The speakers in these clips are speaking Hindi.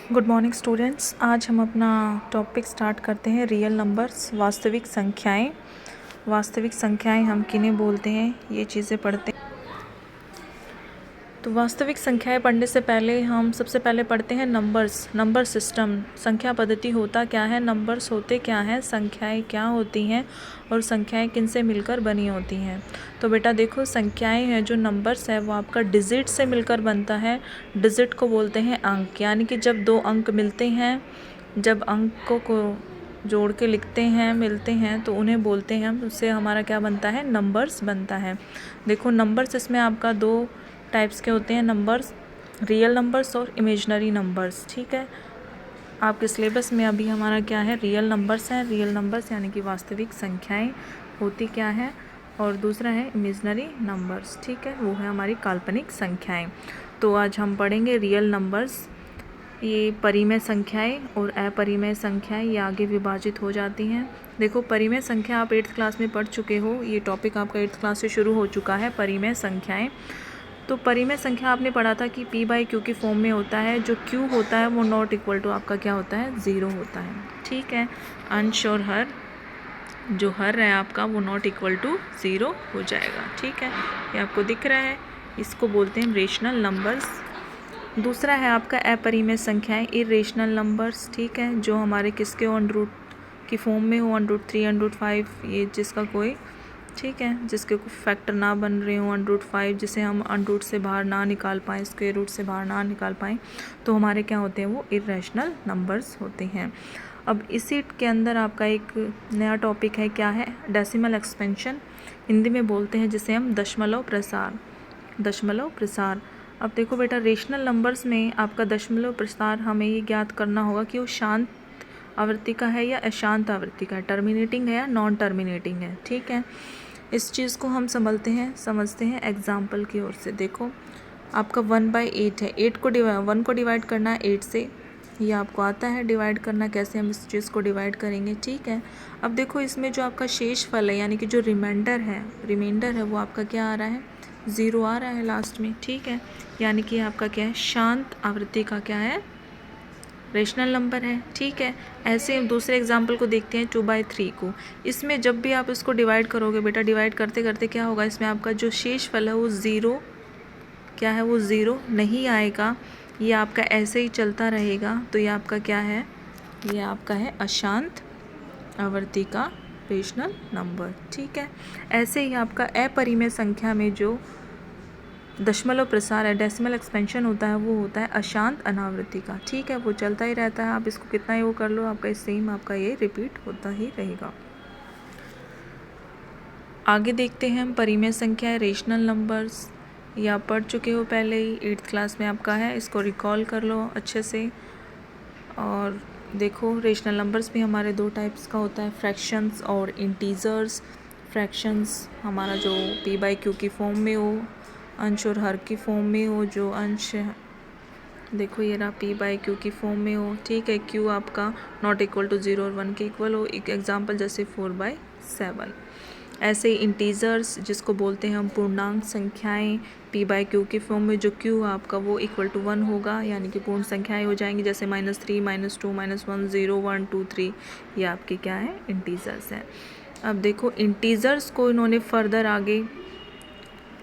Good morning students. आज हम अपना टॉपिक स्टार्ट करते हैं रियल नंबर्स, वास्तविक संख्याएं। वास्तविक संख्याएं हम किन्हें बोलते हैं, ये चीज़ें पढ़ते हैं। तो वास्तविक संख्याएं पढ़ने से पहले हम सबसे पहले पढ़ते हैं नंबर्स, नंबर सिस्टम। संख्या पद्धति होता क्या है, नंबर्स होते क्या हैं, संख्याएं क्या होती हैं और संख्याएं किनसे मिलकर बनी होती हैं। तो बेटा देखो, संख्याएं हैं जो नंबर्स है वो आपका डिजिट से मिलकर बनता है। डिजिट को बोलते हैं अंक, यानी कि जब दो अंक मिलते हैं, जब अंकों को जोड़ के लिखते हैं, मिलते हैं, तो उन्हें बोलते हैं हम, उससे हमारा क्या बनता है, नंबर्स बनता है। देखो नंबर्स इसमें आपका दो टाइप्स के होते हैं नंबर्स, रियल नंबर्स और इमेजनरी नंबर्स। ठीक है, आपके सिलेबस में अभी हमारा क्या है, रियल नंबर्स हैं। रियल नंबर्स यानी कि वास्तविक संख्याएं होती क्या है, और दूसरा है इमेजनरी नंबर्स। ठीक है, वो है हमारी काल्पनिक संख्याएं। तो आज हम पढ़ेंगे रियल नंबर्स। ये परिमेय संख्याएं और अपरिमेय संख्याएं ये आगे विभाजित हो जाती हैं। देखो परिमेय संख्या आप 8th क्लास में पढ़ चुके हो, ये टॉपिक आपका 8th क्लास से शुरू हो चुका है, परिमेय संख्याएं। तो परिमेय संख्या आपने पढ़ा था कि p/q की फॉर्म में होता है। जो q होता है वो नॉट इक्वल टू आपका क्या होता है, 0 होता है। ठीक है, अंश और हर, जो हर है आपका वो नॉट इक्वल टू 0 हो जाएगा। ठीक है, ये आपको दिख रहा है, इसको बोलते हैं रेशनल नंबर्स। दूसरा है आपका अपरिमेय संख्याएं, इरेशनल नंबर्स। ठीक है, जो हमारे किसके ऑन रूट की फॉर्म में हो, √3, √5, ये जिसका कोई, ठीक है, जिसके कोई फैक्टर ना बन रहे हो, √5, जिसे हम √रूट से बाहर ना निकाल पाएँ, स्क्वायर रूट से बाहर ना निकाल पाएँ, तो हमारे क्या होते हैं, वो इरेशनल नंबर्स होते हैं। अब इसी के अंदर आपका एक नया टॉपिक है, क्या है, डेसिमल एक्सपेंशन। हिंदी में बोलते हैं जिसे हम दशमलव प्रसार, दशमलव प्रसार। अब देखो बेटा, रेशनल नंबर्स में आपका दशमलव प्रसार हमें ये ज्ञात करना होगा कि वो शांत आवृत्ति का है या अशांत आवृत्ति का है, टर्मिनेटिंग है या नॉन टर्मिनेटिंग है। ठीक है, इस चीज़ को हम समझते हैं एग्जाम्पल की ओर से। देखो आपका 1/8 है, 1 को डिवाइड करना है 8 से, ये आपको आता है डिवाइड करना, कैसे हम इस चीज़ को डिवाइड करेंगे। ठीक है, अब देखो इसमें जो आपका शेष फल है, यानी कि जो रिमाइंडर है वो आपका क्या आ रहा है, 0 आ रहा है लास्ट में। ठीक है, यानी कि आपका क्या है, शांत आवृत्ति का क्या है, रेशनल नंबर है। ठीक है, ऐसे दूसरे एग्जाम्पल को देखते हैं, 2/3 को। इसमें जब भी आप इसको डिवाइड करोगे बेटा, डिवाइड करते करते क्या होगा, इसमें आपका जो शेष फल है वो 0, क्या है, वो 0 नहीं आएगा, ये आपका ऐसे ही चलता रहेगा। तो ये आपका क्या है, ये आपका है अशांत आवृत्ति का रेशनल नंबर। ठीक है, ऐसे ही आपका अपरिमेय संख्या में जो दशमलव प्रसार है, डेसिमल एक्सपेंशन होता है, वो होता है अशांत अनावृत्ति का। ठीक है, वो चलता ही रहता है, आप इसको कितना ही वो कर लो, आपका सेम आपका ये रिपीट होता ही रहेगा। आगे देखते हैं हम परिमेय संख्या है, रेशनल नंबर्स। ये आप पढ़ चुके हो पहले ही, 8th क्लास में आपका है, इसको रिकॉल कर लो अच्छे से। और देखो रेशनल नंबर्स भी हमारे दो टाइप्स का होता है, फ्रैक्शंस और इंटीजर्स। फ्रैक्शंस हमारा जो p/q की फॉर्म में हो, अंश और हर की फॉर्म में हो, जो अंश देखो ये रहा p/q की फॉर्म में हो। ठीक है, q आपका नॉट इक्वल टू 0 और 1 के इक्वल हो, एक एग्जांपल जैसे 4/7। ऐसे ही इंटीजर्स जिसको बोलते हैं हम पूर्णांक संख्याएं, p/q की फॉर्म में जो q आपका वो इक्वल टू 1 होगा, यानी कि पूर्ण संख्याएं हो जाएंगी, जैसे -3, -2, -1, 0, 1, 2, 3, ये आपके क्या है, इंटीजर्स हैं। अब देखो इंटीजर्स को इन्होंने फर्दर आगे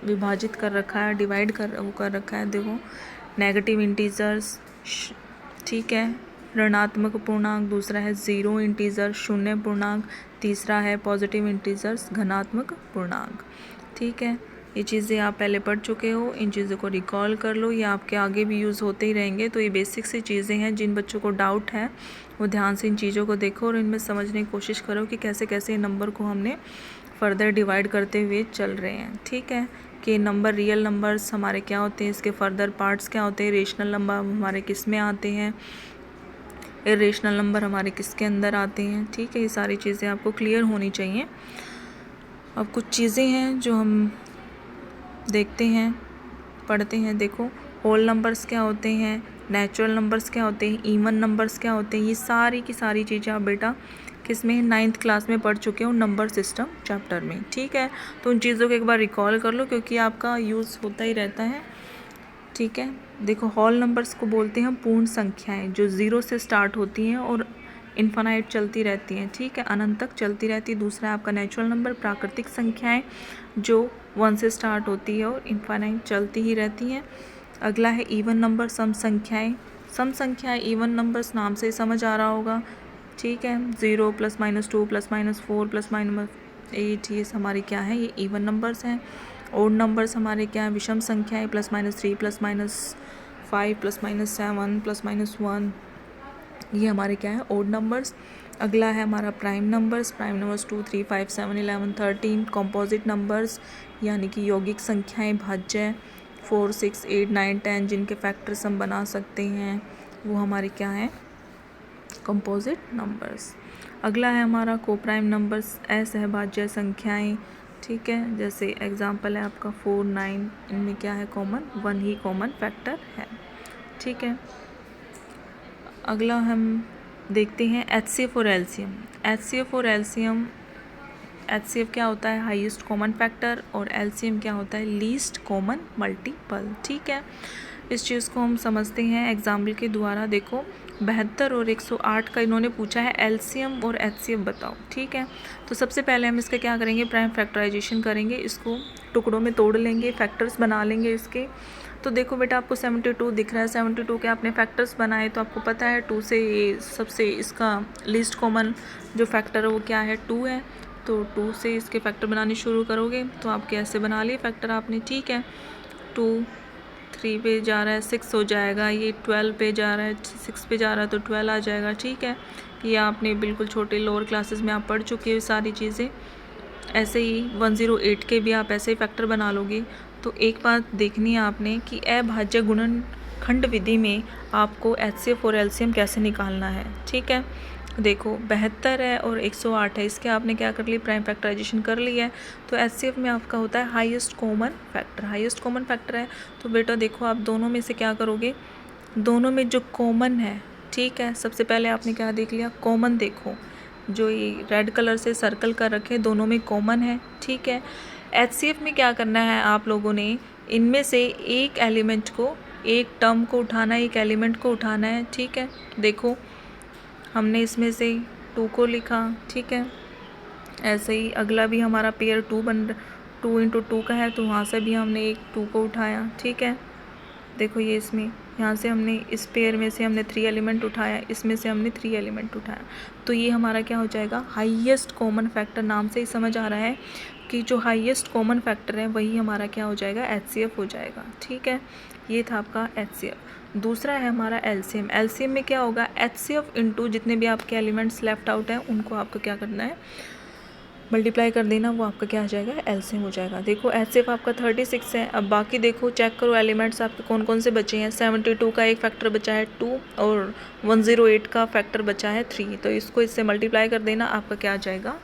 विभाजित कर रखा है, डिवाइड कर रखा है। देखो नेगेटिव इंटीजर्स, ठीक है, ऋणात्मक पूर्णांक, दूसरा है ज़ीरो इंटीजर, शून्य पूर्णांक, तीसरा है पॉजिटिव इंटीजर्स, धनात्मक पूर्णांक। ठीक है, ये चीज़ें आप पहले पढ़ चुके हो, इन चीज़ों को रिकॉल कर लो, ये आपके आगे भी यूज़ होते ही रहेंगे। तो ये बेसिक सी चीज़ें हैं, जिन बच्चों को डाउट है वो ध्यान से इन चीज़ों को देखो और इनमें समझने की कोशिश करो कि कैसे कैसे नंबर को हमने फर्दर डिवाइड करते हुए चल रहे हैं। ठीक है, कि नंबर, रियल नंबर्स हमारे क्या होते हैं, इसके फर्दर पार्ट्स क्या होते हैं, रेशनल नंबर हमारे किस में आते हैं, इरेशनल नंबर हमारे किसके अंदर आते हैं। ठीक है, ये सारी चीज़ें आपको क्लियर होनी चाहिए। अब कुछ चीज़ें हैं जो हम देखते हैं, पढ़ते हैं। देखो होल नंबर्स क्या होते हैं, नेचुरल नंबर्स क्या होते हैं, इवन नंबर्स क्या होते हैं, ये सारी की सारी चीज़ें आप बेटा किस में, 9th क्लास में पढ़ चुके हो, नंबर सिस्टम चैप्टर में। ठीक है, तो उन चीज़ों को एक बार रिकॉल कर लो, क्योंकि आपका यूज़ होता ही रहता है ठीक है। देखो होल नंबर्स को बोलते हैं पूर्ण संख्याएं, जो 0 से स्टार्ट होती हैं और इन्फानाइट चलती रहती हैं। ठीक है, अनंत तक चलती रहती है। दूसरा है आपका नेचुरल नंबर, प्राकृतिक संख्याएं, जो 1 से स्टार्ट होती है और इन्फानाइट चलती ही रहती हैं। अगला है इवन नंबर, सम संख्याएं। सम संख्याएं इवन नंबर्स नाम से ही समझ आ रहा होगा। ठीक है, 0 +- 2 +- 4 +- 8, ये हमारी क्या है, ये इवन नंबर्स हैं। ओड नंबर्स हमारे क्या है, विषम संख्याएं, +- 3 +- 5 +- 7 +- 1, ये हमारे क्या है, ओड नंबर्स। अगला है हमारा prime numbers. Prime numbers 2 3 5 7 11 13। Composite numbers यानी कि यौगिक संख्याएं, भाज्य 4 6 8 9 10, जिनके फैक्टर्स हम बना सकते हैं, वो हमारे क्या है, कंपोजिट नंबर्स। अगला है हमारा कोप्राइम नंबर्स, असहभाज्य संख्याएं। ठीक है, जैसे एग्जांपल है आपका 4 9, इनमें क्या है कॉमन, 1 ही कॉमन फैक्टर है। ठीक है, अगला हम देखते हैं HCF और LCM। HCF और LCM, HCF क्या होता है, हाईएस्ट कॉमन फैक्टर, और LCM क्या होता है, लीस्ट कॉमन मल्टीपल। ठीक है, इस चीज़ को हम समझते हैं एग्जाम्पल के द्वारा। देखो 72 और 108 का इन्होंने पूछा है LCM और HCF बताओ। ठीक है, तो सबसे पहले हम इसका क्या करेंगे, प्राइम फैक्टराइजेशन करेंगे, इसको टुकड़ों में तोड़ लेंगे, फैक्टर्स बना लेंगे इसके। तो देखो बेटा आपको 72 दिख रहा है, 72 के आपने फैक्टर्स बनाए, तो आपको पता है 2 से ये सबसे इसका लीस्ट कॉमन जो फैक्टर है वो क्या है, 2 है। तो 2 से इसके फैक्टर बनाने शुरू करोगे तो आप कैसे बना लिए फैक्टर आपने। ठीक है, 2 3 पे जा रहा है 6 हो जाएगा, ये 12 पे जा रहा है 6 पे जा रहा है तो 12 आ जाएगा। ठीक है, ये आपने बिल्कुल छोटे लोअर क्लासेस में आप पढ़ चुके हो सारी चीज़ें। ऐसे ही 108 के भी आप ऐसे ही फैक्टर बना लोगे। तो एक बात देखनी है आपने कि अभाज्य गुणनखंड विधि में आपको HCF और LCM कैसे निकालना है। ठीक है, देखो 72 है और 108 है, इसके आपने क्या कर लिया, प्राइम फैक्टराइजेशन कर लिया है। तो HCF में आपका होता है highest common factor. Highest common factor है तो बेटा देखो आप दोनों में से क्या करोगे, दोनों में जो कॉमन है। ठीक है, सबसे पहले आपने क्या देख लिया, कॉमन। देखो जो ये रेड कलर से सर्कल कर रखे दोनों में कॉमन है। ठीक है, HCF में क्या करना है आप लोगों ने, इनमें से एक एलिमेंट को, एक टर्म को उठाना है, एक एलिमेंट को उठाना है। ठीक है, देखो हमने इसमें से 2 को लिखा। ठीक है, ऐसे ही अगला भी हमारा पेयर 2 2 × 2 का है, तो वहाँ से भी हमने एक 2 को उठाया। ठीक है, देखो ये इसमें यहाँ से हमने इस पेयर में से हमने 3 एलिमेंट उठाया, इसमें से हमने 3 एलिमेंट उठाया। तो ये हमारा क्या हो जाएगा, हाईएस्ट कॉमन फैक्टर। नाम से ही समझ आ रहा है कि जो हाईएस्ट कॉमन फैक्टर है वही हमारा क्या हो जाएगा, HCF हो जाएगा। ठीक है, ये था आपका HCF। दूसरा है हमारा LCM। LCM में क्या होगा, HCF इंटू जितने भी आपके एलिमेंट्स लेफ्ट आउट हैं उनको आपको क्या करना है, मल्टीप्लाई कर देना, वो आपका क्या हो जाएगा, LCM हो जाएगा। देखो HCF आपका 36 है। अब बाकी देखो चेक करो एलिमेंट्स आपके कौन कौन से बचे हैं। 72 का एक फैक्टर बचा है 2 और 108 का फैक्टर बचा है 3। तो इसको इससे मल्टीप्लाई कर देना, आपका क्या आ जाएगा,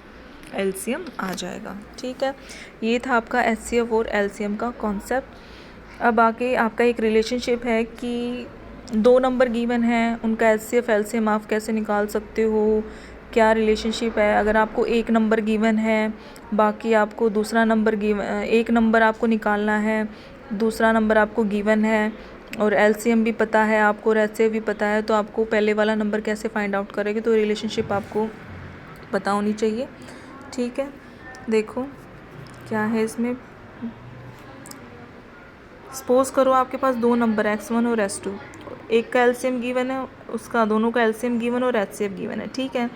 LCM आ जाएगा। ठीक है, ये था आपका HCF और LCM का कॉन्सेप्ट। अब आगे आपका एक रिलेशनशिप है कि 2 नंबर गिवन हैं, उनका HCF LCM आप कैसे निकाल सकते हो, क्या रिलेशनशिप है। अगर आपको एक नंबर गिवन है, बाकी आपको दूसरा नंबर गिवन, एक नंबर आपको निकालना है, दूसरा नंबर आपको गिवन है, और LCM भी पता है आपको और HCF भी पता है, तो आपको पहले वाला नंबर कैसे फाइंड आउट करेंगे। तो रिलेशनशिप आपको पता होनी चाहिए। ठीक है, देखो क्या है इसमें, सपोज करो आपके पास 2 नंबर X1 और X2, एक का LCM गिवन है, उसका दोनों का LCM गिवन और HCF गिवन है। ठीक है,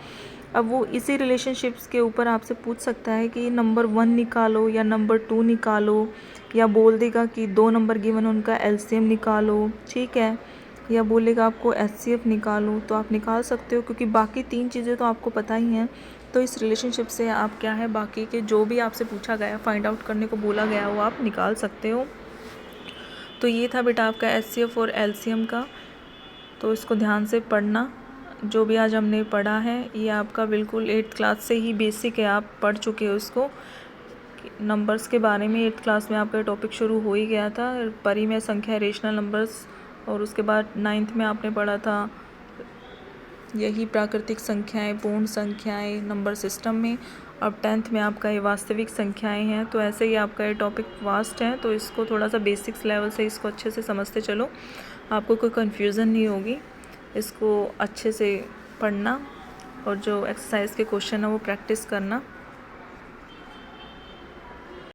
अब वो इसी रिलेशनशिप्स के ऊपर आपसे पूछ सकता है कि नंबर 1 निकालो या नंबर 2 निकालो, या बोल देगा कि 2 नंबर गिवन उनका LCM निकालो। ठीक है, या बोलेगा आपको HCF निकालो, तो आप निकाल सकते हो, क्योंकि बाकी 3 चीज़ें तो आपको पता ही हैं। तो इस रिलेशनशिप से आप क्या है, बाकी के जो भी आपसे पूछा गया, फाइंड आउट करने को बोला गया, वो आप निकाल सकते हो। तो ये था बेटा आपका HCF और LCM का। तो इसको ध्यान से पढ़ना, जो भी आज हमने पढ़ा है ये आपका बिल्कुल 8th क्लास से ही बेसिक है, आप पढ़ चुके हो इसको। नंबर्स के बारे में 8th क्लास में आपका टॉपिक शुरू हो ही गया था, परिमेय संख्या, रेशनल नंबर्स, और उसके बाद 9th में आपने पढ़ा था यही प्राकृतिक संख्याएं, पूर्ण संख्याएं नंबर सिस्टम में। अब 10th में आपका ये वास्तविक संख्याएं हैं। तो ऐसे ही आपका ये टॉपिक वास्ट है, तो इसको थोड़ा सा बेसिक्स लेवल से इसको अच्छे से समझते चलो, आपको कोई कन्फ्यूज़न नहीं होगी। इसको अच्छे से पढ़ना और जो एक्सरसाइज के क्वेश्चन है वो प्रैक्टिस करना।